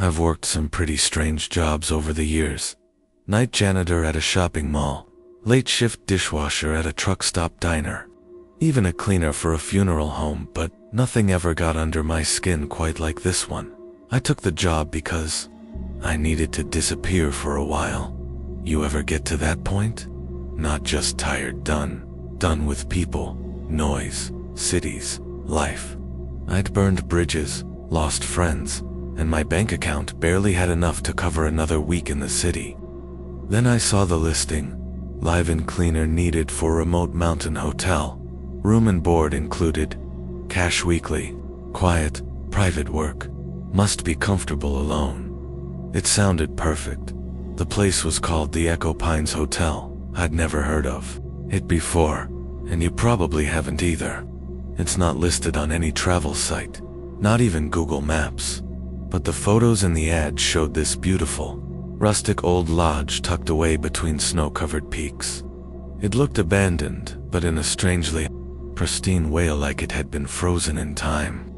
I've worked some pretty strange jobs over the years. Night janitor at a shopping mall, late shift dishwasher at a truck stop diner, even a cleaner for a funeral home, but nothing ever got under my skin quite like this one. I took the job because I needed to disappear for a while. You ever get to that point? Not just tired, done with people, noise, cities, life. I'd burned bridges, lost friends, and my bank account barely had enough to cover another week in the city. Then I saw the listing, live-in cleaner needed for remote mountain hotel, room and board included, cash weekly, quiet, private work, must be comfortable alone. It sounded perfect. The place was called the Echo Pines Hotel. I'd never heard of it before, and you probably haven't either. It's not listed on any travel site, not even Google Maps. But the photos in the ad showed this beautiful, rustic old lodge tucked away between snow-covered peaks. It looked abandoned, but in a strangely pristine way, like it had been frozen in time.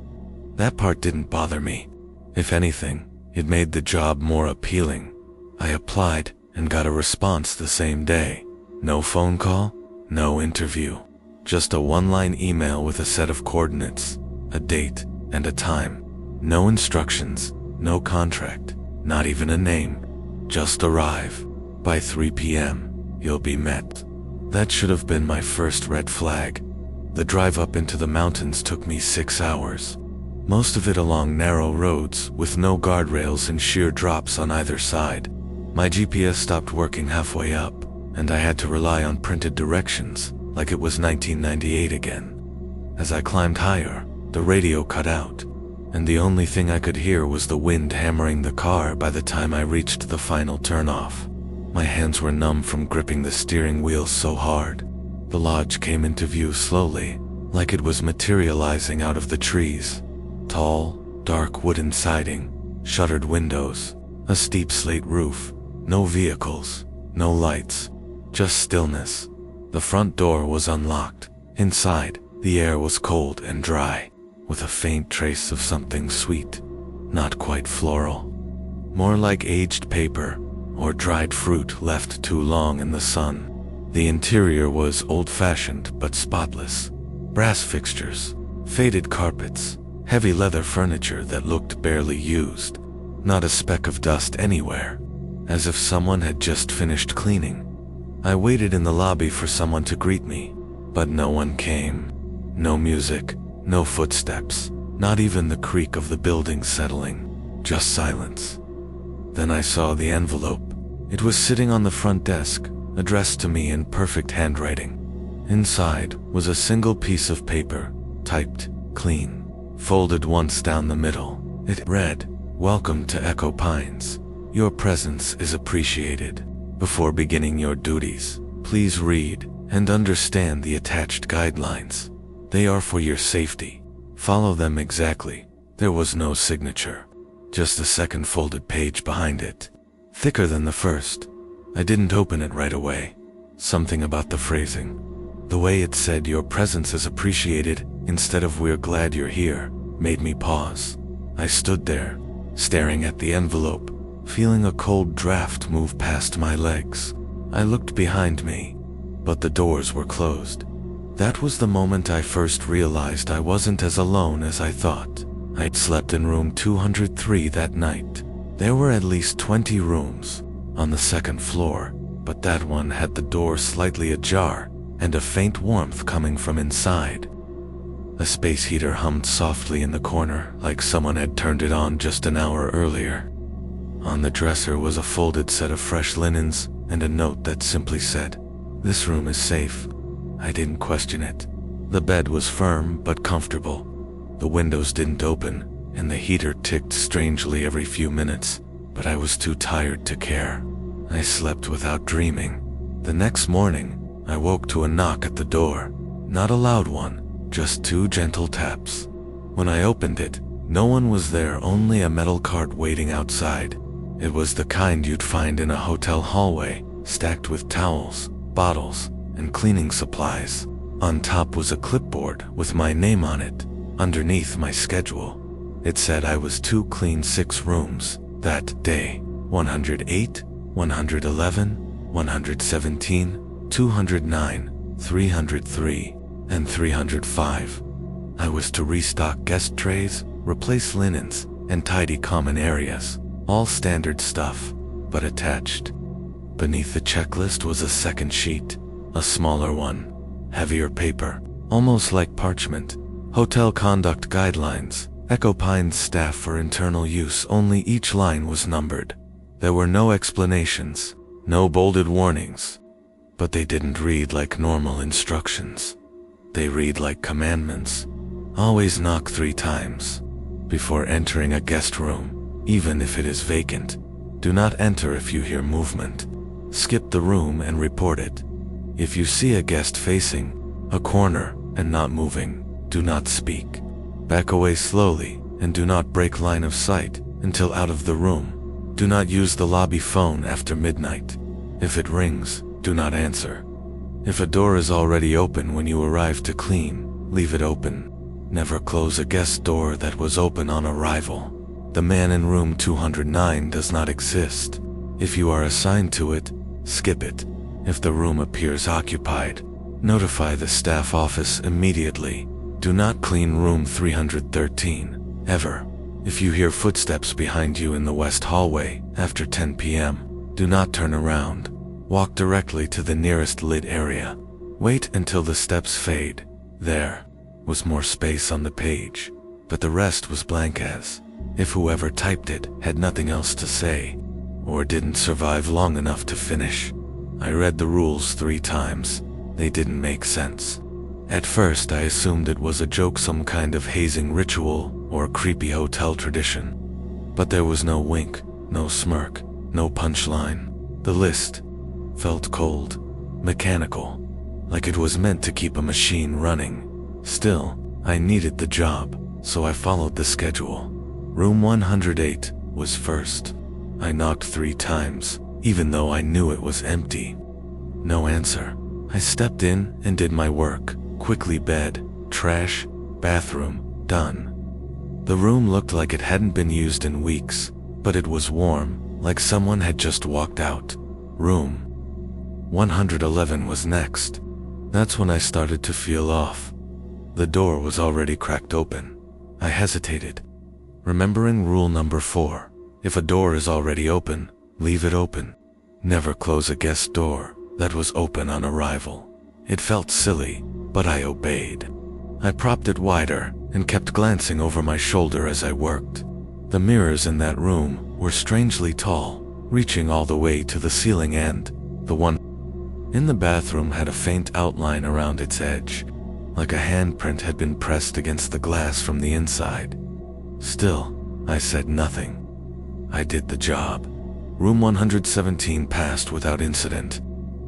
That part didn't bother me. If anything, it made the job more appealing. I applied and got a response the same day. No phone call, no interview. Just a one-line email with a set of coordinates, a date, and a time. No instructions, no contract, not even a name. Just arrive. By 3 p.m., you'll be met. That should have been my first red flag. The drive up into the mountains took me 6 hours. Most of it along narrow roads with no guardrails and sheer drops on either side. My GPS stopped working halfway up, and I had to rely on printed directions, like it was 1998 again. As I climbed higher, the radio cut out, and the only thing I could hear was the wind hammering the car by the time I reached the final turnoff. My hands were numb from gripping the steering wheel so hard. The lodge came into view slowly, like it was materializing out of the trees. Tall, dark wooden siding, shuttered windows, a steep slate roof, no vehicles, no lights, just stillness. The front door was unlocked. Inside, the air was cold and dry, with a faint trace of something sweet, not quite floral. More like aged paper or dried fruit left too long in the sun. The interior was old-fashioned but spotless. Brass fixtures, faded carpets, heavy leather furniture that looked barely used. Not a speck of dust anywhere, as if someone had just finished cleaning. I waited in the lobby for someone to greet me, but no one came. No music, no footsteps, not even the creak of the building settling, just silence. Then I saw the envelope. It was sitting on the front desk, addressed to me in perfect handwriting. Inside was a single piece of paper, typed, clean, folded once down the middle. It read, "Welcome to Echo Pines. Your presence is appreciated. Before beginning your duties, please read and understand the attached guidelines. They are for your safety. Follow them exactly." There was no signature, just a second folded page behind it, thicker than the first. I didn't open it right away. Something about the phrasing, the way it said "your presence is appreciated" instead of "we're glad you're here," made me pause. I stood there, staring at the envelope, feeling a cold draft move past my legs. I looked behind me, but the doors were closed. That was the moment I first realized I wasn't as alone as I thought. I'd slept in room 203 that night. There were at least 20 rooms on the second floor, but that one had the door slightly ajar and a faint warmth coming from inside. A space heater hummed softly in the corner, like someone had turned it on just an hour earlier. On the dresser was a folded set of fresh linens and a note that simply said, "This room is safe." I didn't question it. The bed was firm but comfortable. The windows didn't open, and the heater ticked strangely every few minutes, but I was too tired to care. I slept without dreaming. The next morning, I woke to a knock at the door. Not a loud one, just 2 gentle taps. When I opened it, no one was there, only a metal cart waiting outside. It was the kind you'd find in a hotel hallway, stacked with towels, bottles, and cleaning supplies. On top was a clipboard with my name on it. Underneath, my schedule. It said I was to clean 6 rooms, That day, 108, 111, 117, 209, 303, and 305. I was to restock guest trays, replace linens, and tidy common areas. All standard stuff, but attached. Beneath the checklist was a second sheet, a smaller one, heavier paper, almost like parchment. Hotel conduct guidelines, Echo Pines staff for internal use. Only each line was numbered. There were no explanations, no bolded warnings. But they didn't read like normal instructions. They read like commandments. Always knock 3 times before entering a guest room, even if it is vacant. Do not enter if you hear movement. Skip the room and report it. If you see a guest facing a corner and not moving, do not speak. Back away slowly and do not break line of sight until out of the room. Do not use the lobby phone after midnight. If it rings, do not answer. If a door is already open when you arrive to clean, leave it open. Never close a guest door that was open on arrival. The man in room 209 does not exist. If you are assigned to it, skip it. If the room appears occupied, notify the staff office immediately. Do not clean room 313, ever. If you hear footsteps behind you in the west hallway after 10 p.m., do not turn around. Walk directly to the nearest lit area. Wait until the steps fade. There was more space on the page, but the rest was blank as if whoever typed it had nothing else to say, or didn't survive long enough to finish. I read the rules 3 times. They didn't make sense. At first I assumed it was a joke, some kind of hazing ritual or creepy hotel tradition. But there was no wink, no smirk, no punchline. The list felt cold, mechanical, like it was meant to keep a machine running. Still, I needed the job, so I followed the schedule. Room 108 was first. I knocked 3 times, even though I knew it was empty. No answer. I stepped in and did my work. Quickly bed, trash, bathroom, done. The room looked like it hadn't been used in weeks, but it was warm, like someone had just walked out. Room 111 was next. That's when I started to feel off. The door was already cracked open. I hesitated, remembering rule number 4. If a door is already open, leave it open. Never close a guest door that was open on arrival. It felt silly, but I obeyed. I propped it wider and kept glancing over my shoulder as I worked. The mirrors in that room were strangely tall, reaching all the way to the ceiling, and the one in the bathroom had a faint outline around its edge, like a handprint had been pressed against the glass from the inside. Still, I said nothing. I did the job. Room 117 passed without incident.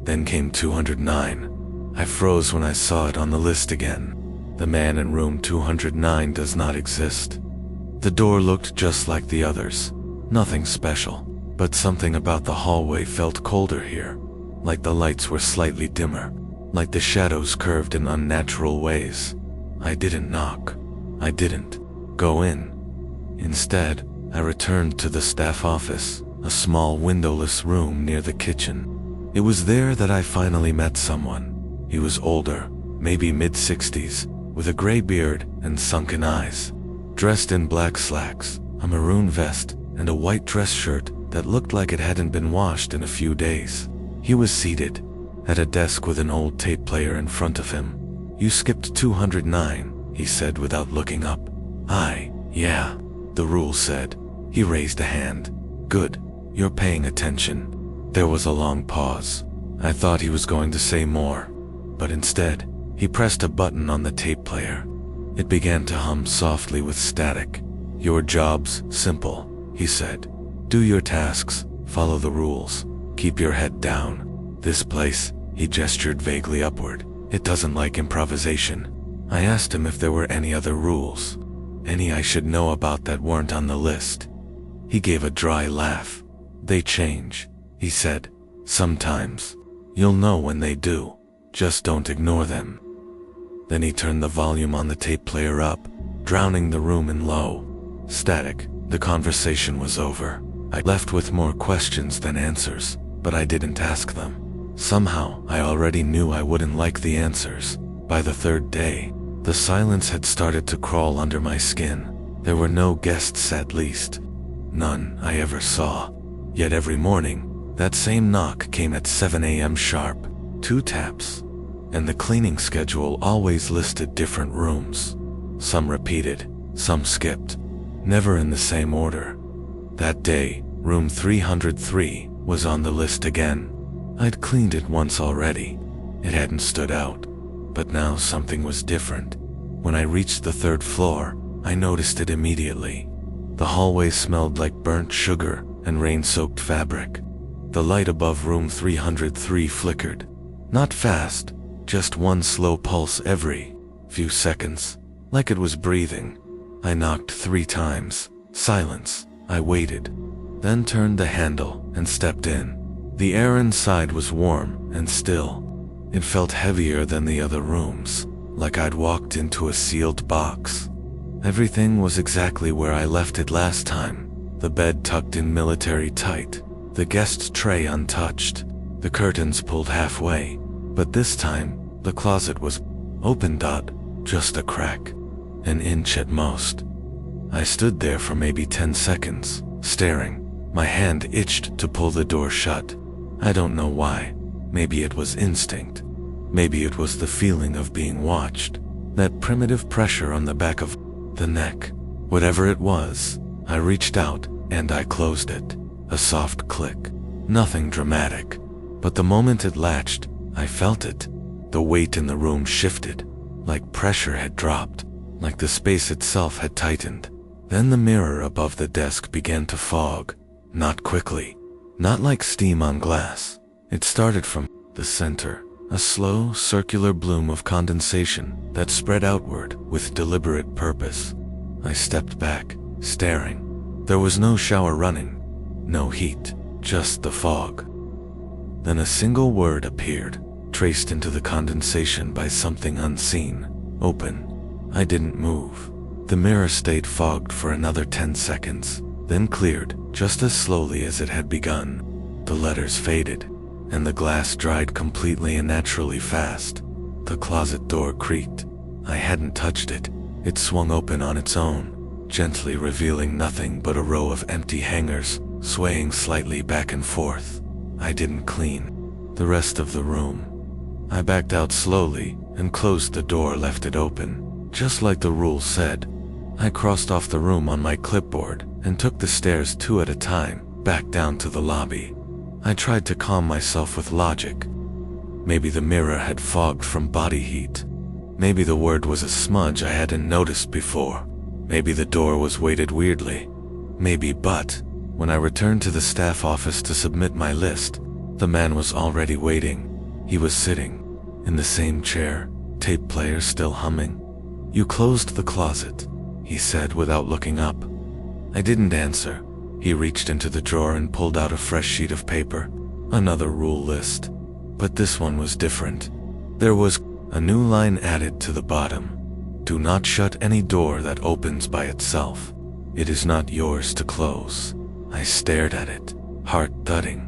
Then came 209. I froze when I saw it on the list again. The man in room 209 does not exist. The door looked just like the others. Nothing special, but something about the hallway felt colder here. Like the lights were slightly dimmer. Like the shadows curved in unnatural ways. I didn't knock. I didn't go in. Instead, I returned to the staff office, a small windowless room near the kitchen. It was there that I finally met someone. He was older, maybe mid-60s, with a gray beard and sunken eyes. Dressed in black slacks, a maroon vest, and a white dress shirt that looked like it hadn't been washed in a few days. He was seated at a desk with an old tape player in front of him. "You skipped 209, he said without looking up. Yeah, the rule said. He raised a hand. "Good, you're paying attention." There was a long pause. I thought he was going to say more, but instead, he pressed a button on the tape player. It began to hum softly with static. "Your job's simple," he said. "Do your tasks, follow the rules, keep your head down. This place," he gestured vaguely upward, "it doesn't like improvisation." I asked him if there were any other rules, any I should know about that weren't on the list. He gave a dry laugh. "They change," he said. "Sometimes. You'll know when they do. Just don't ignore them." Then he turned the volume on the tape player up, drowning the room in low static. The conversation was over. I left with more questions than answers, but I didn't ask them. Somehow, I already knew I wouldn't like the answers. By the third day, the silence had started to crawl under my skin. There were no guests, at least. None I ever saw. Yet every morning, that same knock came at 7 a.m. sharp. 2 taps. And the cleaning schedule always listed different rooms. Some repeated, some skipped. Never in the same order. That day, room 303 was on the list again. I'd cleaned it once already. It hadn't stood out. But now something was different. When I reached the 3rd floor, I noticed it immediately. The hallway smelled like burnt sugar and rain-soaked fabric. The light above room 303 flickered. Not fast, just one slow pulse every few seconds, like it was breathing. I knocked 3 times. Silence. I waited, then turned the handle and stepped in. The air inside was warm and still. It felt heavier than the other rooms, like I'd walked into a sealed box. Everything was exactly where I left it last time. The bed tucked in military tight, the guest tray untouched, the curtains pulled halfway. But this time, the closet was open, just a crack, an inch at most. I stood there for maybe 10 seconds, staring. My hand itched to pull the door shut. I don't know why. Maybe it was instinct. Maybe it was the feeling of being watched. That primitive pressure on the back of the neck. Whatever it was, I reached out and I closed it. A soft click. Nothing dramatic. But the moment it latched, I felt it. The weight in the room shifted. Like pressure had dropped. Like the space itself had tightened. Then the mirror above the desk began to fog. Not quickly. Not like steam on glass. It started from the center. A slow, circular bloom of condensation that spread outward with deliberate purpose. I stepped back, staring. There was no shower running. No heat. Just the fog. Then a single word appeared, traced into the condensation by something unseen. Open. I didn't move. The mirror stayed fogged for another 10 seconds, then cleared, just as slowly as it had begun. The letters faded, and the glass dried completely and naturally fast. The closet door creaked. I hadn't touched it. It swung open on its own, gently revealing nothing but a row of empty hangers, swaying slightly back and forth. I didn't clean the rest of the room. I backed out slowly and closed the door, left it open, just like the rules said. I crossed off the room on my clipboard and took the stairs 2 at a time, back down to the lobby. I tried to calm myself with logic. Maybe the mirror had fogged from body heat. Maybe the word was a smudge I hadn't noticed before. Maybe the door was weighted weirdly. Maybe, but when I returned to the staff office to submit my list, the man was already waiting. He was sitting in the same chair, tape player still humming. "You closed the closet," he said without looking up. I didn't answer. He reached into the drawer and pulled out a fresh sheet of paper. Another rule list. But this one was different. There was a new line added to the bottom. "Do not shut any door that opens by itself. It is not yours to close." I stared at it, heart thudding.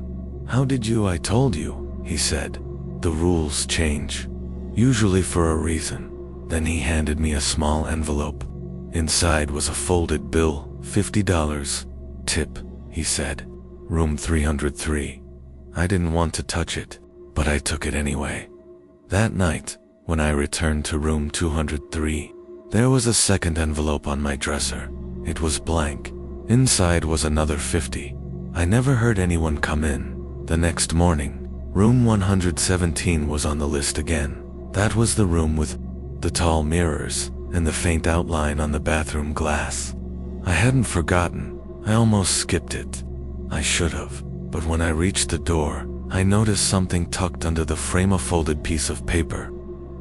"How did you? I told you," he said. "The rules change. Usually for a reason." Then he handed me a small envelope. Inside was a folded bill, $50. "Tip," he said. "Room 303. I didn't want to touch it, but I took it anyway. That night, when I returned to room 203, there was a second envelope on my dresser. It was blank. Inside was another 50. I never heard anyone come in. The next morning, room 117 was on the list again. That was the room with the tall mirrors and the faint outline on the bathroom glass. I hadn't forgotten. I almost skipped it. I should have. But when I reached the door, I noticed something tucked under the frame, a folded piece of paper.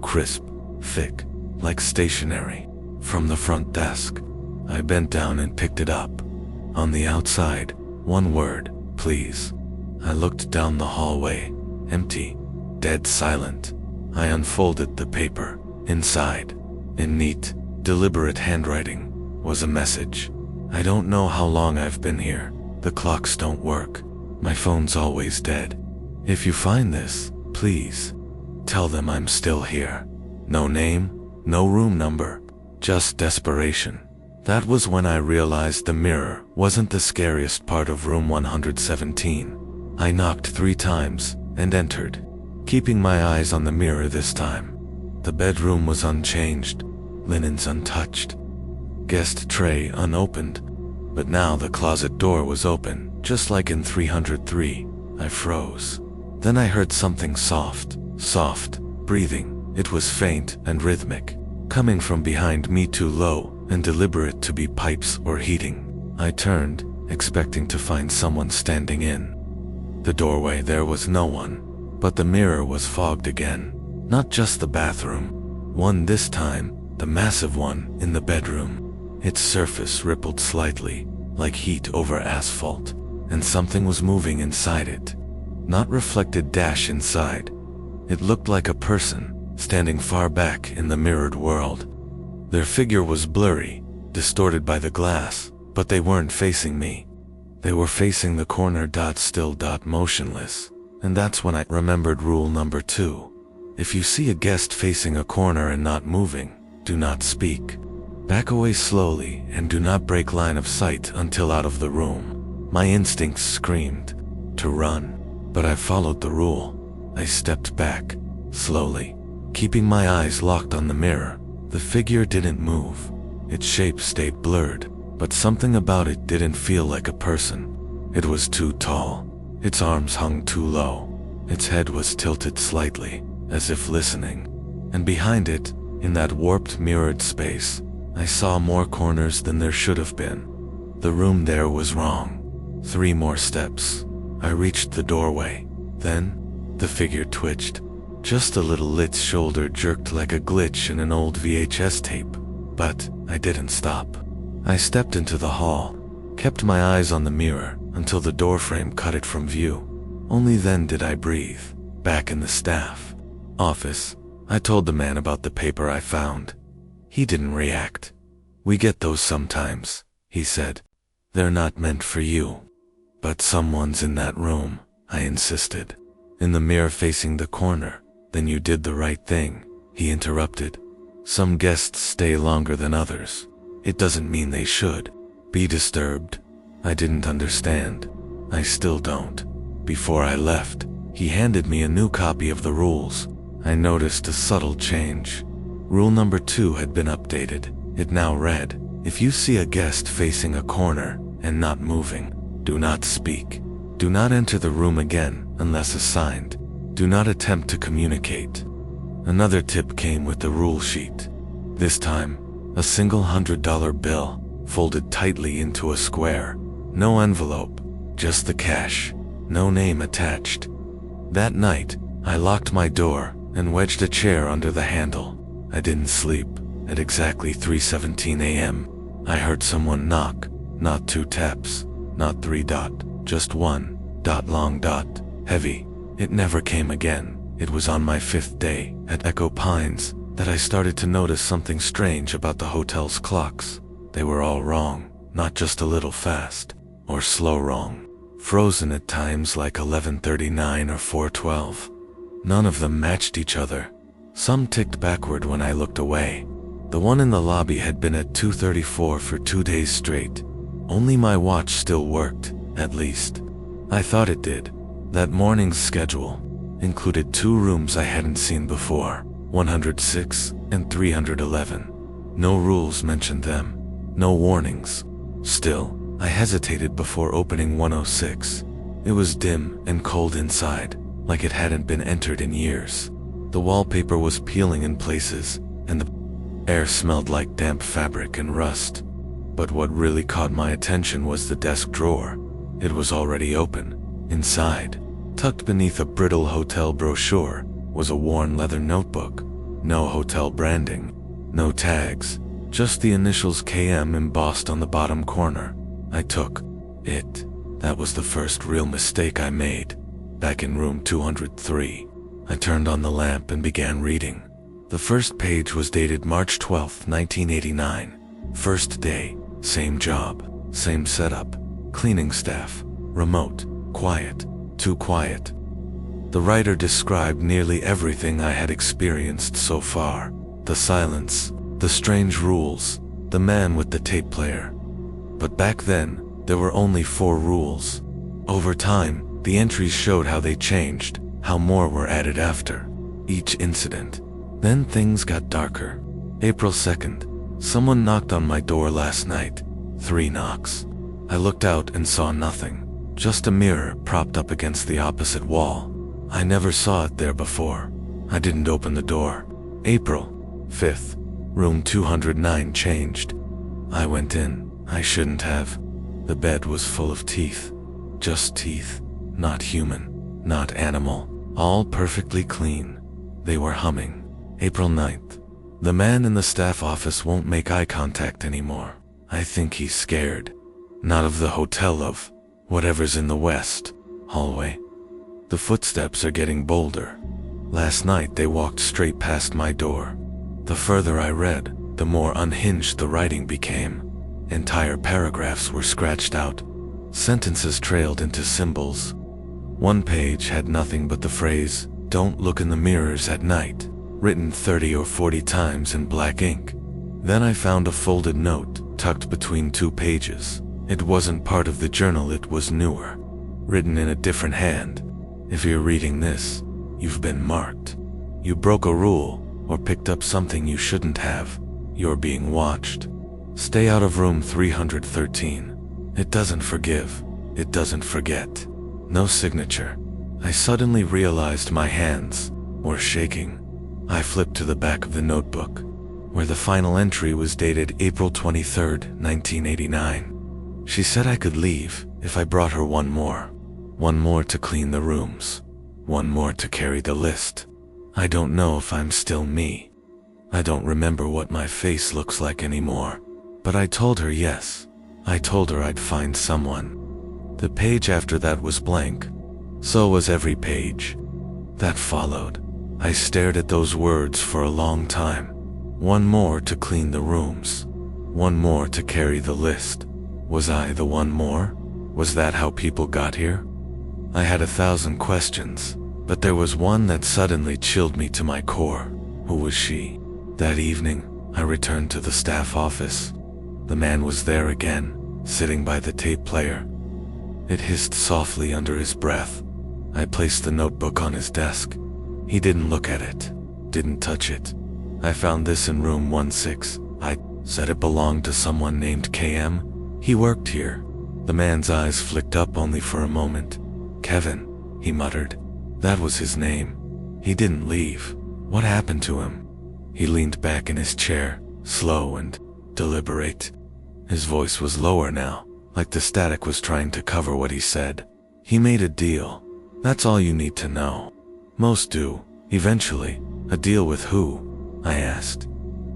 Crisp, thick, like stationery, from the front desk. I bent down and picked it up. On the outside, one word, "Please." I looked down the hallway. Empty. Dead silent. I unfolded the paper. Inside, in neat, deliberate handwriting, was a message. "I don't know how long I've been here, The clocks don't work. My phone's always dead. If you find this, please tell them I'm still here. No name, no room number, just desperation. That was when I realized the mirror wasn't the scariest part of room 117. I knocked 3 times and entered, keeping my eyes on the mirror this time. The bedroom was unchanged, linens untouched, guest tray unopened, but now the closet door was open, just like in 303. I froze. Then I heard something soft, breathing. It was faint and rhythmic, coming from behind me, too low and deliberate to be pipes or heating. I turned, expecting to find someone standing in the doorway. There was no one, but the mirror was fogged again. Not just the bathroom one this time, the massive one in the bedroom. Its surface rippled slightly, like heat over asphalt, and something was moving inside it. Not reflected dash inside. It looked like a person, standing far back in the mirrored world. Their figure was blurry, distorted by the glass, but they weren't facing me. They were facing the corner, still, motionless. And that's when I remembered rule number 2. If you see a guest facing a corner and not moving, do not speak. Back away slowly and do not break line of sight until out of the room. My instincts screamed to run, but I followed the rule. I stepped back, slowly, keeping my eyes locked on the mirror. The figure didn't move. Its shape stayed blurred, but something about it didn't feel like a person. It was too tall. Its arms hung too low. Its head was tilted slightly, as if listening. And behind it, in that warped mirrored space, I saw more corners than there should have been. The room there was wrong. 3 more steps. I reached the doorway. Then, the figure twitched. Just a little. Its shoulder jerked like a glitch in an old VHS tape. But I didn't stop. I stepped into the hall, kept my eyes on the mirror until the doorframe cut it from view. Only then did I breathe. Back in the staff office, I told the man about the paper I found. He didn't react. "We get those sometimes," he said. "They're not meant for you." "But someone's in that room," I insisted. "In the mirror facing the corner." "Then you did the right thing," he interrupted. "Some guests stay longer than others. It doesn't mean they should be disturbed." I didn't understand. I still don't. Before I left, he handed me a new copy of the rules. I noticed a subtle change. Rule number 2 had been updated. It now read, "If you see a guest facing a corner and not moving, do not speak. Do not enter the room again unless assigned. Do not attempt to communicate." Another tip came with the rule sheet. This time, a single $100 bill, folded tightly into a square. No envelope, just the cash. No name attached. That night, I locked my door and wedged a chair under the handle. I didn't sleep. At exactly 3:17 a.m., I heard someone knock. Not 2 taps, not 3 just 1 long heavy. It never came again. It was on my 5th day at Echo Pines that I started to notice something strange about the hotel's clocks. They were all wrong, not just a little fast or slow wrong. Frozen at times like 11:39 or 4:12. None of them matched each other. Some ticked backward when I looked away. The one in the lobby had been at 2:34 for 2 days straight. Only my watch still worked, at least. I thought it did. That morning's schedule included 2 rooms I hadn't seen before, 106 and 311. No rules mentioned them, no warnings. Still, I hesitated before opening 106. It was dim and cold inside, like it hadn't been entered in years. The wallpaper was peeling in places, and the air smelled like damp fabric and rust. But what really caught my attention was the desk drawer. It was already open. Inside, tucked beneath a brittle hotel brochure, was a worn leather notebook. No hotel branding, no tags, just the initials KM embossed on the bottom corner. I took it. That was the first real mistake I made. Back in room 203, I turned on the lamp and began reading. The first page was dated March 12, 1989. First day, same job, same setup. Cleaning staff. Remote. Quiet. Too quiet. The writer described nearly everything I had experienced so far. The silence, the strange rules, the man with the tape player. But back then, there were only 4 rules. Over time, the entries showed how they changed, how more were added after each incident. Then things got darker. April 2nd. Someone knocked on my door last night. 3 knocks. I looked out and saw nothing. Just a mirror propped up against the opposite wall. I never saw it there before. I didn't open the door. April 5th. Room 209 changed. I went in. I shouldn't have. The bed was full of teeth. Just teeth. Not human. Not animal. All perfectly clean. They were humming. April 9th. The man in the staff office won't make eye contact anymore. I think he's scared. Not of the hotel, of whatever's in the west hallway. The footsteps are getting bolder. Last night they walked straight past my door. The further I read, the more unhinged the writing became. Entire paragraphs were scratched out. Sentences trailed into symbols. One page had nothing but the phrase, "Don't look in the mirrors at night," written 30 or 40 times in black ink. Then I found a folded note tucked between 2 pages. It wasn't part of the journal, it was newer, written in a different hand. "If you're reading this, you've been marked. You broke a rule or picked up something you shouldn't have. You're being watched. Stay out of room 313. It doesn't forgive. It doesn't forget." No signature. I suddenly realized my hands were shaking. I flipped to the back of the notebook, where the final entry was dated April 23rd, 1989. She said I could leave if I brought her 1 more. 1 more to clean the rooms. 1 more to carry the list. I don't know if I'm still me. I don't remember what my face looks like anymore. But I told her yes. I told her I'd find someone. The page after that was blank. So was every page that followed. I stared at those words for a long time. 1 more to clean the rooms. 1 more to carry the list. Was I the 1 more? Was that how people got here? I had 1,000 questions, but there was one that suddenly chilled me to my core. Who was she? That evening, I returned to the staff office. The man was there again, sitting by the tape player. It hissed softly under his breath. I placed the notebook on his desk. He didn't look at it, didn't touch it. "I found this in room 16. I said it belonged to someone named KM. He worked here." The man's eyes flicked up only for a moment. "Kevin," he muttered. "That was his name. He didn't leave. What happened to him?" He leaned back in his chair, slow and deliberate. His voice was lower now, like the static was trying to cover what he said. "He made a deal. That's all you need to know. Most do, eventually. A deal with who?" I asked.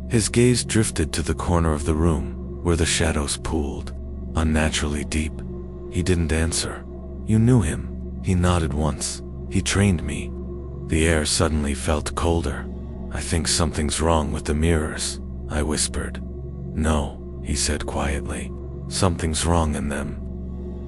His gaze drifted to the corner of the room, where the shadows pooled, unnaturally deep. He didn't answer. "You knew him." He nodded once. "He trained me." The air suddenly felt colder. "I think something's wrong with the mirrors," I whispered. "No," he said quietly. "Something's wrong in them."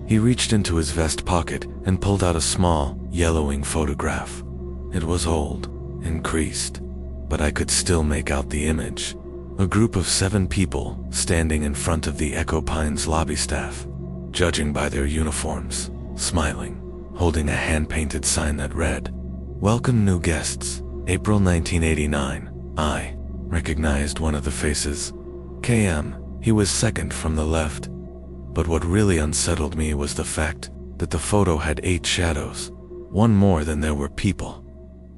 He reached into his vest pocket and pulled out a small, yellowing photograph. It was old and creased, but I could still make out the image. A group of 7 people standing in front of the Echo Pines lobby staff, judging by their uniforms, smiling, holding a hand-painted sign that read, "Welcome new guests, April 1989. I recognized one of the faces. KM, he was second from the left. But what really unsettled me was the fact that the photo had 8 shadows, 1 more than there were people.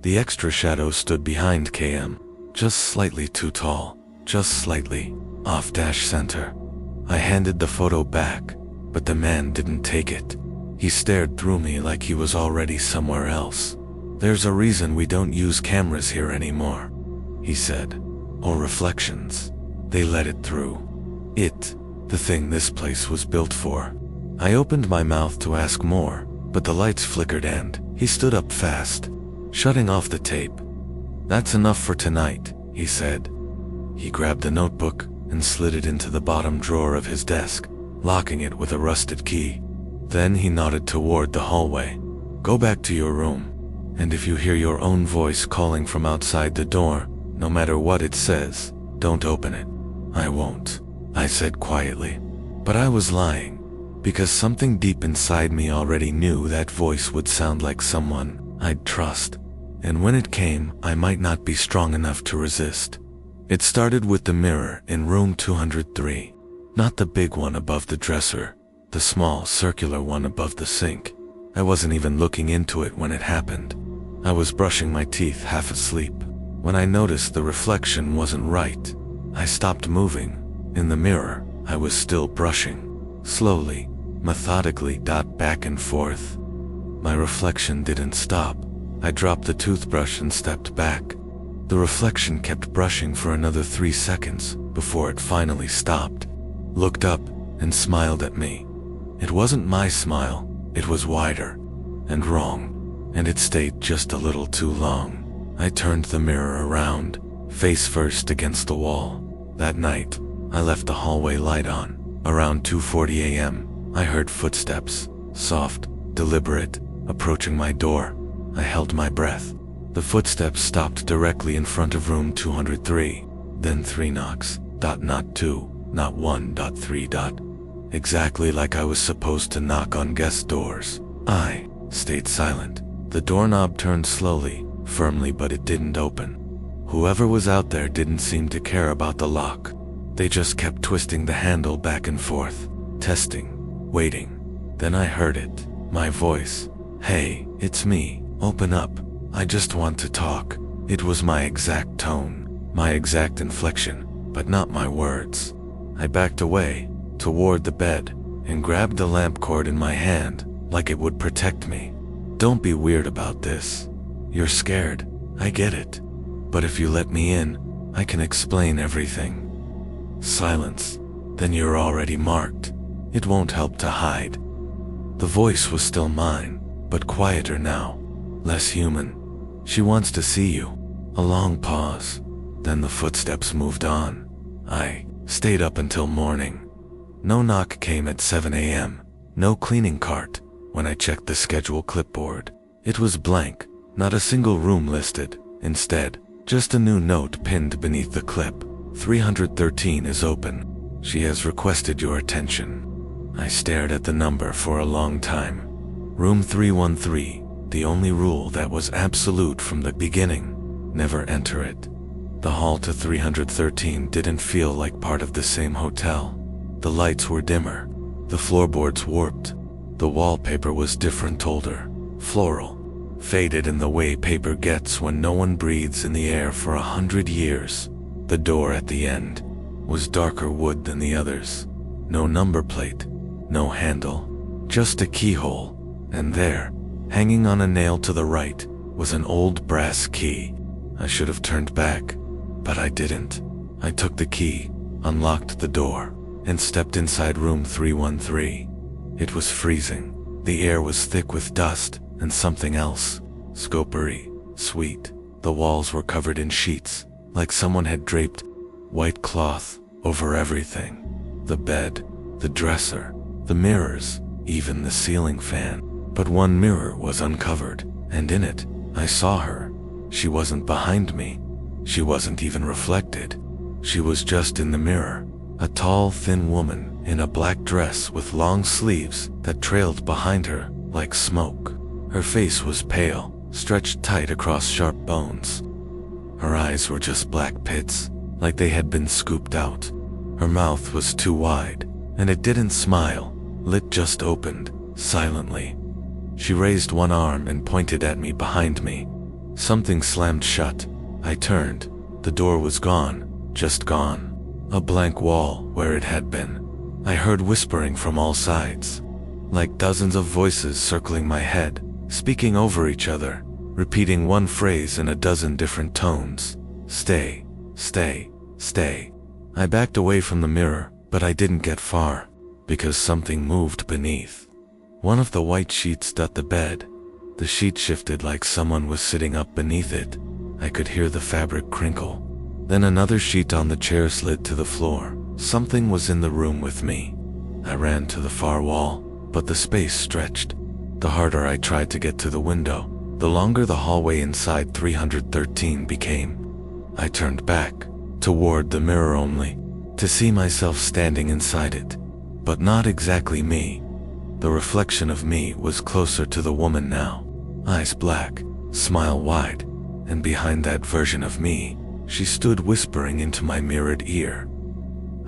The extra shadow stood behind KM, just slightly too tall, just slightly off-center. I handed the photo back, but the man didn't take it. He stared through me like he was already somewhere else. "There's a reason we don't use cameras here anymore," he said. "Or reflections. They let it through. The thing this place was built for." I opened my mouth to ask more, but the lights flickered and he stood up fast, shutting off the tape. "That's enough for tonight," he said. He grabbed the notebook and slid it into the bottom drawer of his desk, locking it with a rusted key. Then he nodded toward the hallway. "Go back to your room. And if you hear your own voice calling from outside the door, no matter what it says, don't open it." "I won't," I said quietly. But I was lying, because something deep inside me already knew that voice would sound like someone I'd trust. And when it came, I might not be strong enough to resist. It started with the mirror in room 203. Not the big one above the dresser, the small circular one above the sink. I wasn't even looking into it when it happened. I was brushing my teeth half asleep when I noticed the reflection wasn't right. I stopped moving. In the mirror, I was still brushing. Slowly, methodically, back and forth. My reflection didn't stop. I dropped the toothbrush and stepped back. The reflection kept brushing for another 3 seconds before it finally stopped, looked up, and smiled at me. It wasn't my smile, it was wider and wrong, and it stayed just a little too long. I turned the mirror around, face first against the wall. That night, I left the hallway light on. Around 2:40 a.m., I heard footsteps, soft, deliberate, approaching my door. I held my breath. The footsteps stopped directly in front of room 203, then 3 knocks, not 2, not 1, 3. Exactly like I was supposed to knock on guest doors. I stayed silent. The doorknob turned slowly, firmly, but it didn't open. Whoever was out there didn't seem to care about the lock. They just kept twisting the handle back and forth, testing, waiting. Then I heard it, my voice. "Hey, it's me, open up. I just want to talk." It was my exact tone, my exact inflection, but not my words. I backed away, toward the bed, and grabbed the lamp cord in my hand, like it would protect me. "Don't be weird about this. You're scared, I get it. But if you let me in, I can explain everything." Silence. "Then you're already marked. It won't help to hide." The voice was still mine, but quieter now, less human. "She wants to see you." A long pause. Then the footsteps moved on. I stayed up until morning. No knock came at 7 a.m. No cleaning cart. When I checked the schedule clipboard, it was blank, not a single room listed. Instead, just a new note pinned beneath the clip. 313 is open. She has requested your attention. I stared at the number for a long time. Room 313, the only rule that was absolute from the beginning. Never enter it. The hall to 313 didn't feel like part of the same hotel. The lights were dimmer. The floorboards warped. The wallpaper was different, older, floral, faded in the way paper gets when no one breathes in the air for 100 years. The door at the end was darker wood than the others. No number plate, no handle, just a keyhole. And there, hanging on a nail to the right, was an old brass key. I should have turned back, but I didn't. I took the key, unlocked the door, and stepped inside room 313. It was freezing. The air was thick with dust and something else, scopery, sweet. The walls were covered in sheets, like someone had draped white cloth over everything. The bed, the dresser, the mirrors, even the ceiling fan. But one mirror was uncovered, and in it, I saw her. She wasn't behind me. She wasn't even reflected. She was just in the mirror, a tall, thin woman in a black dress with long sleeves that trailed behind her like smoke. Her face was pale, stretched tight across sharp bones. Her eyes were just black pits, like they had been scooped out. Her mouth was too wide, and it didn't smile. Lid just opened, silently. She raised one arm and pointed at me behind me. Something slammed shut. I turned. The door was gone, just gone. A blank wall where it had been. I heard whispering from all sides, like dozens of voices circling my head, speaking over each other, repeating one phrase in a dozen different tones. "Stay, stay, stay." I backed away from the mirror, but I didn't get far, because something moved beneath. One of the white sheets dot the bed. The sheet shifted like someone was sitting up beneath it. I could hear the fabric crinkle. Then another sheet on the chair slid to the floor. Something was in the room with me. I ran to the far wall, but the space stretched. The harder I tried to get to the window, the longer the hallway inside 313 became. I turned back, toward the mirror only, to see myself standing inside it. But not exactly me. The reflection of me was closer to the woman now. Eyes black, smile wide, and behind that version of me, she stood whispering into my mirrored ear.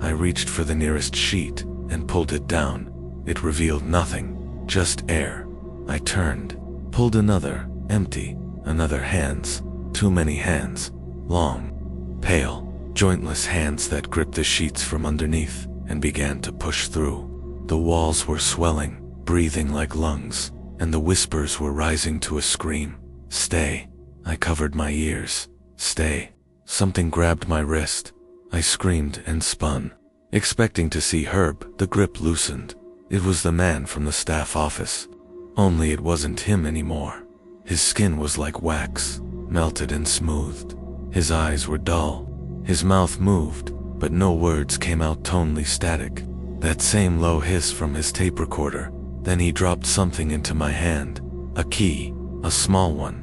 I reached for the nearest sheet and pulled it down. It revealed nothing, just air. I turned, pulled another, empty, another hands, too many hands, long, pale, jointless hands that gripped the sheets from underneath and began to push through. The walls were swelling, breathing like lungs, and the whispers were rising to a scream. Stay. I covered my ears. Stay. Something grabbed my wrist. I screamed and spun, expecting to see Herb. The grip loosened. It was the man from the staff office. Only it wasn't him anymore. His skin was like wax, melted and smoothed. His eyes were dull. His mouth moved, but no words came out, tonally static. That same low hiss from his tape recorder. Then he dropped something into my hand. A key, a small one.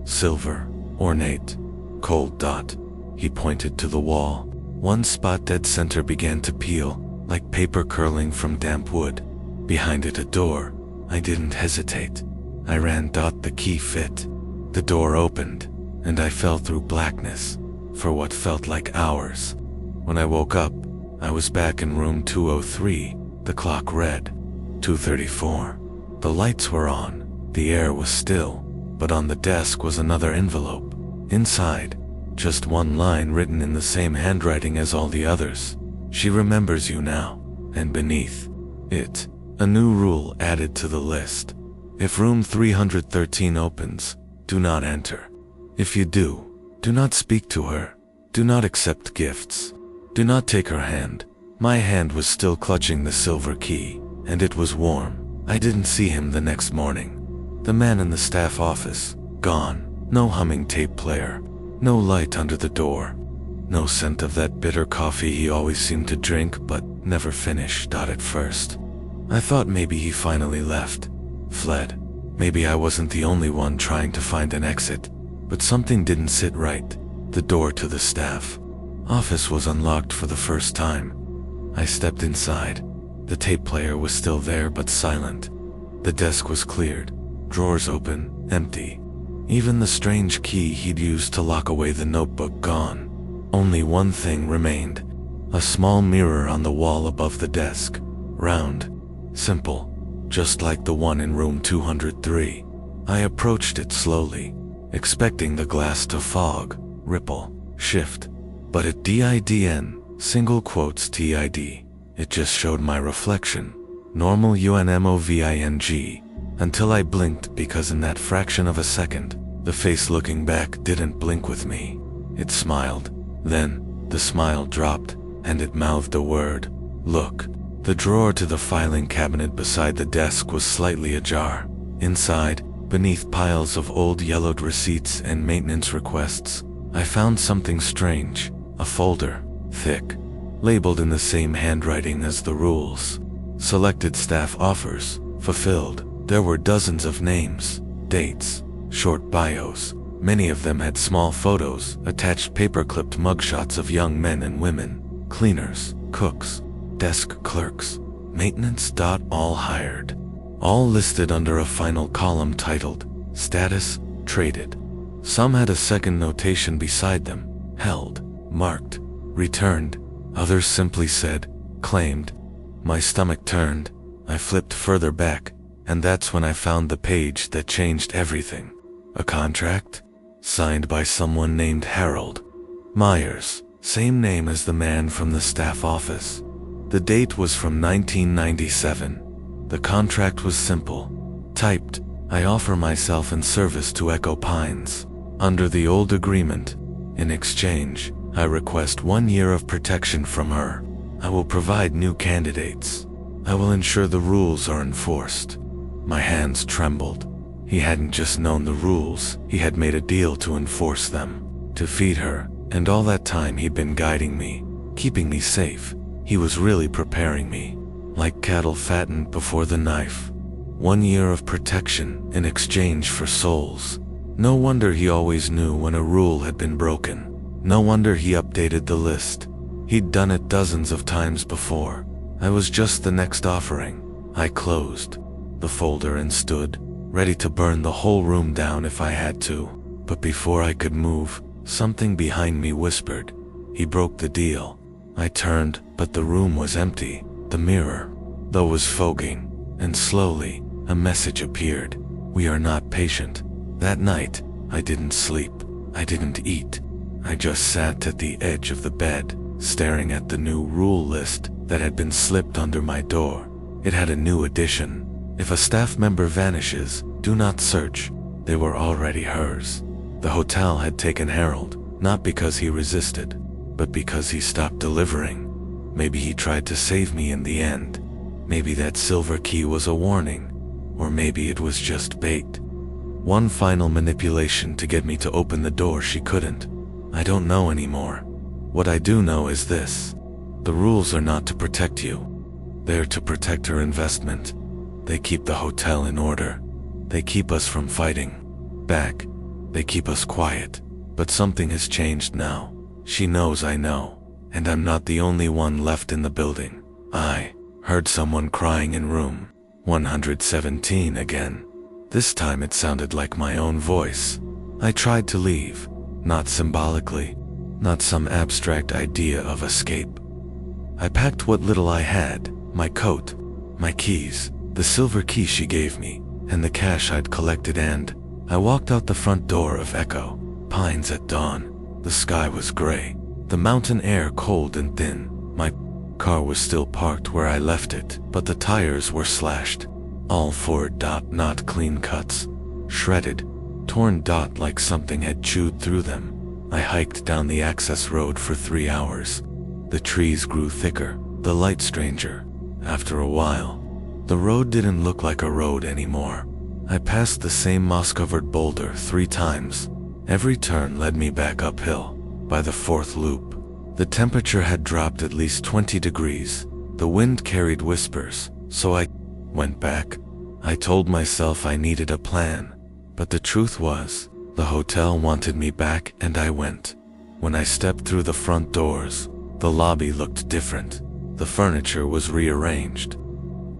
Silver, ornate, cold dot. He pointed to the wall. One spot dead center began to peel, like paper curling from damp wood. Behind it a door. I didn't hesitate. I ran. The key fit. The door opened, and I fell through blackness, for what felt like hours. When I woke up, I was back in room 203. The clock read 2:34. The lights were on. The air was still, but on the desk was another envelope. Inside, just one line written in the same handwriting as all the others. She remembers you now. And beneath it, a new rule added to the list. If room 313 opens, do not enter. If you do not speak to her. Do not accept gifts. Do not take her hand. My hand was still clutching the silver key, and it was warm. I didn't see him the next morning. The man in the staff office, gone. No humming tape player. No light under the door. No scent of that bitter coffee he always seemed to drink but never finish. At first, I thought maybe he finally left, fled. Maybe I wasn't the only one trying to find an exit, but something didn't sit right. The door to the staff office was unlocked for the first time. I stepped inside. The tape player was still there but silent. The desk was cleared, drawers open, empty. Even the strange key he'd used to lock away the notebook gone. Only one thing remained. A small mirror on the wall above the desk. Round. Simple. Just like the one in room 203. I approached it slowly, expecting the glass to fog, ripple, shift. But it didn't, single quotes TID. It just showed my reflection. Normal UNMOVING. Until I blinked, because in that fraction of a second, the face looking back didn't blink with me. It smiled. Then, the smile dropped, and it mouthed a word. Look. The drawer to the filing cabinet beside the desk was slightly ajar. Inside, beneath piles of old yellowed receipts and maintenance requests, I found something strange. A folder, thick, labeled in the same handwriting as the rules. Selected staff offers, fulfilled. There were dozens of names, dates, short bios. Many of them had small photos, attached paper-clipped mugshots of young men and women, cleaners, cooks, desk clerks, maintenance. All hired. All listed under a final column titled, Status, Traded. Some had a second notation beside them, held, marked, returned. Others simply said, claimed. My stomach turned. I flipped further back, and that's when I found the page that changed everything. A contract? Signed by someone named Harold Myers, same name as the man from the staff office. The date was from 1997. The contract was simple. Typed, I offer myself in service to Echo Pines. Under the old agreement, in exchange, I request 1 year of protection from her. I will provide new candidates. I will ensure the rules are enforced. My hands trembled. He hadn't just known the rules, he had made a deal to enforce them. To feed her, and all that time he'd been guiding me, keeping me safe. He was really preparing me. like cattle fattened before the knife. 1 year of protection in exchange for souls. No wonder he always knew when a rule had been broken. No wonder he updated the list. He'd done it dozens of times before. I was just the next offering. I closed the folder and stood, ready to burn the whole room down if I had to. But before I could move, something behind me whispered, "He broke the deal." I turned, but the room was empty. The mirror, though, was fogging, and slowly, a message appeared. "We are not patient." That night, I didn't sleep. I didn't eat. I just sat at the edge of the bed, staring at the new rule list that had been slipped under my door. It had a new addition. If a staff member vanishes, do not search. They were already hers. The hotel had taken Harold, not because he resisted, but because he stopped delivering. Maybe he tried to save me in the end. Maybe that silver key was a warning, or maybe it was just bait. One final manipulation to get me to open the door she couldn't. I don't know anymore. What I do know is this: the rules are not to protect you. They're to protect her investment. They keep the hotel in order. They keep us from fighting back. They keep us quiet. But something has changed now. She knows I know, and I'm not the only one left in the building. I heard someone crying in room 117 again. This time it sounded like my own voice. I tried to leave, not symbolically, not some abstract idea of escape. I packed what little I had, my coat, my keys, the silver key she gave me, and the cash I'd collected, and I walked out the front door of Echo Pines at dawn. The sky was gray, the mountain air cold and thin. My car was still parked where I left it, but the tires were slashed. All four not clean cuts. Shredded, torn like something had chewed through them. I hiked down the access road for 3 hours. The trees grew thicker, the light stranger. After a while, the road didn't look like a road anymore. I passed the same moss-covered boulder 3 times. Every turn led me back uphill. By the 4th loop, the temperature had dropped at least 20 degrees. The wind carried whispers, so I went back. I told myself I needed a plan, but the truth was, the hotel wanted me back and I went. When I stepped through the front doors, the lobby looked different. The furniture was rearranged.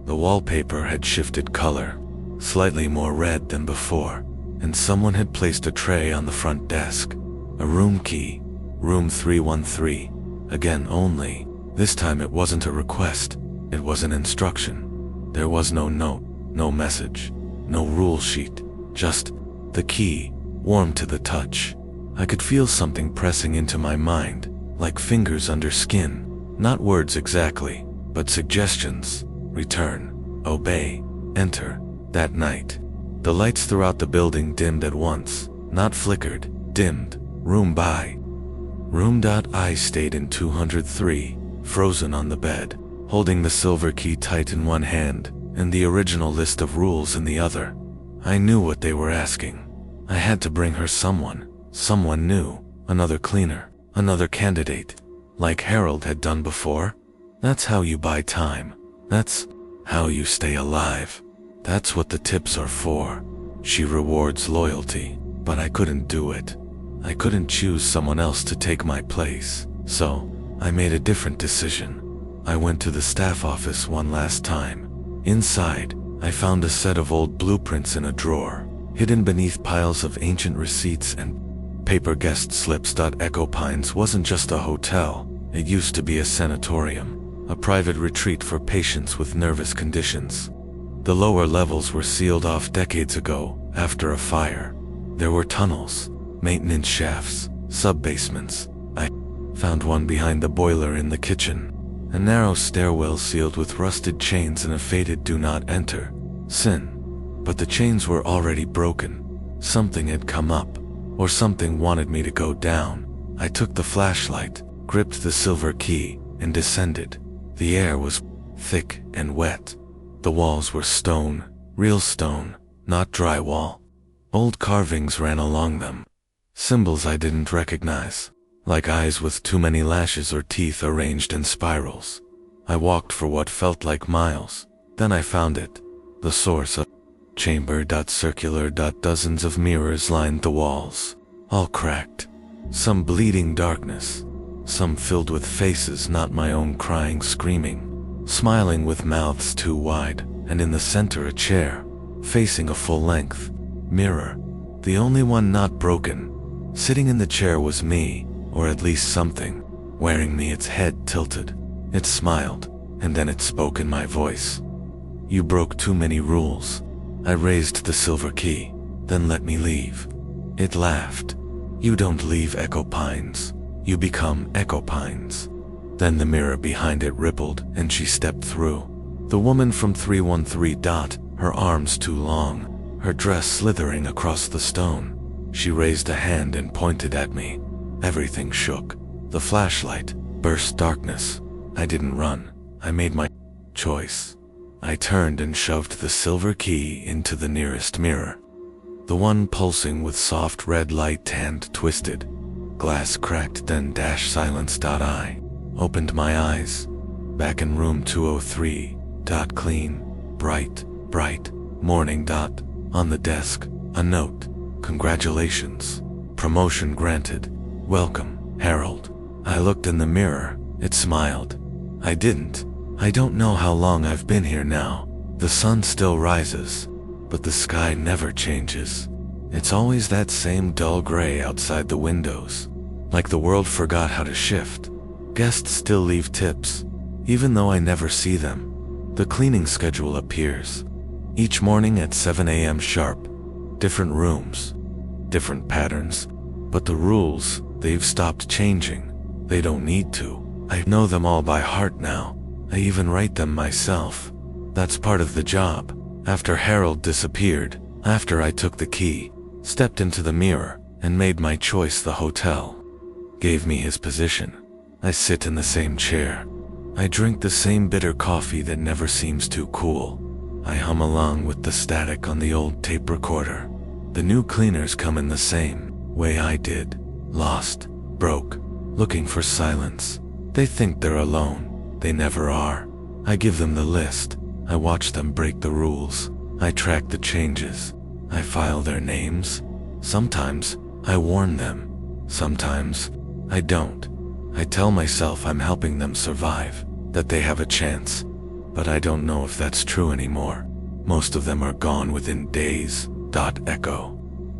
The wallpaper had shifted color, slightly more red than before, and someone had placed a tray on the front desk. A room key, room 313. Again only, this time it wasn't a request, it was an instruction. There was no note, no message, no rule sheet, just the key, warm to the touch. I could feel something pressing into my mind, like fingers under skin. Not words exactly, but suggestions. Return, obey, enter. That night, the lights throughout the building dimmed at once, not flickered, dimmed. Room by room. I stayed in 203, frozen on the bed, holding the silver key tight in one hand and the original list of rules in the other. I knew what they were asking. I had to bring her someone new, another cleaner, another candidate, like Harold had done before. That's how you buy time. That's how you stay alive. That's what the tips are for. She rewards loyalty, but I couldn't do it. I couldn't choose someone else to take my place, so I made a different decision. I went to the staff office one last time. Inside, I found a set of old blueprints in a drawer, hidden beneath piles of ancient receipts and paper guest slips. Echo Pines wasn't just a hotel, it used to be a sanatorium, a private retreat for patients with nervous conditions. The lower levels were sealed off decades ago, after a fire. There were tunnels, maintenance shafts, sub-basements. I found one behind the boiler in the kitchen. A narrow stairwell sealed with rusted chains and a faded "Do Not Enter" sign. But the chains were already broken. Something had come up, or something wanted me to go down. I took the flashlight, gripped the silver key, and descended. The air was thick and wet. The walls were stone, real stone, not drywall. Old carvings ran along them. Symbols I didn't recognize, like eyes with too many lashes or teeth arranged in spirals. I walked for what felt like miles. Then I found it. The source of chamber. Circular. Dozens of mirrors lined the walls, all cracked. Some bleeding darkness. Some filled with faces not my own, crying, screaming, smiling with mouths too wide, and in the center a chair, facing a full-length mirror, the only one not broken. Sitting in the chair was me, or at least something, wearing me, its head tilted. It smiled, and then it spoke in my voice. "You broke too many rules." I raised the silver key. "Then let me leave." It laughed. "You don't leave Echo Pines. You become Echo Pines." Then the mirror behind it rippled, and she stepped through. The woman from 313. Her arms too long, her dress slithering across the stone. She raised a hand and pointed at me. Everything shook. The flashlight burst darkness. I didn't run. I made my choice. I turned and shoved the silver key into the nearest mirror. The one pulsing with soft red light, hand twisted. Glass cracked, then silenced. I opened my eyes. Back in room 203. Clean, bright morning. On the desk, a note. "Congratulations. Promotion granted. Welcome, Harold." I looked in the mirror. It smiled. I didn't. I don't know how long I've been here now. The sun still rises, but the sky never changes. It's always that same dull gray outside the windows. Like the world forgot how to shift. Guests still leave tips, even though I never see them. The cleaning schedule appears. Each morning at 7 a.m. sharp. Different rooms, different patterns, but the rules, they've stopped changing. They don't need to. I know them all by heart now. I even write them myself. That's part of the job. After Harold disappeared, after I took the key, stepped into the mirror, and made my choice, the hotel gave me his position. I sit in the same chair. I drink the same bitter coffee that never seems too cool. I hum along with the static on the old tape recorder. The new cleaners come in the same way I did. Lost, broke, looking for silence. They think they're alone. They never are. I give them the list. I watch them break the rules. I track the changes. I file their names. Sometimes I warn them. Sometimes I don't. I tell myself I'm helping them survive, that they have a chance. But I don't know if that's true anymore. Most of them are gone within days. Echo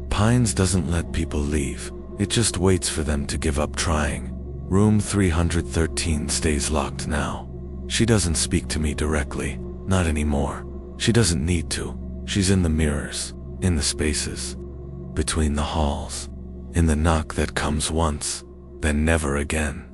Pines doesn't let people leave. It just waits for them to give up trying. Room 313 stays locked now. She doesn't speak to me directly. Not anymore. She doesn't need to. She's in the mirrors, in the spaces, between the halls, in the knock that comes once, then never again.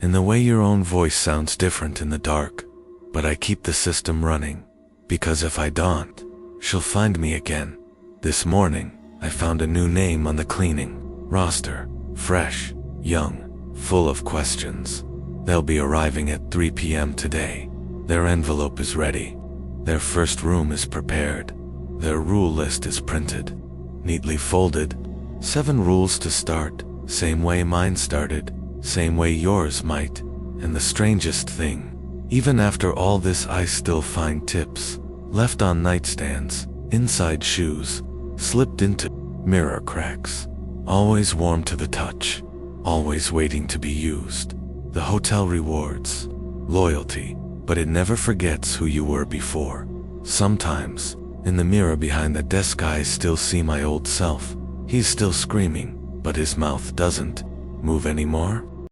In the way your own voice sounds different in the dark. But I keep the system running, because if I don't, she'll find me again. This morning, I found a new name on the cleaning roster. Fresh, young, full of questions. They'll be arriving at 3 p.m. today. Their envelope is ready. Their first room is prepared. Their rule list is printed, neatly folded. 7 rules to start, same way mine started, same way yours might. And the strangest thing, even after all this, I still find tips left on nightstands, inside shoes, slipped into mirror cracks. Always warm to the touch, always waiting to be used. The hotel rewards loyalty, but it never forgets who you were before. Sometimes, in the mirror behind the desk, I still see my old self. He's still screaming, but his mouth doesn't move anymore.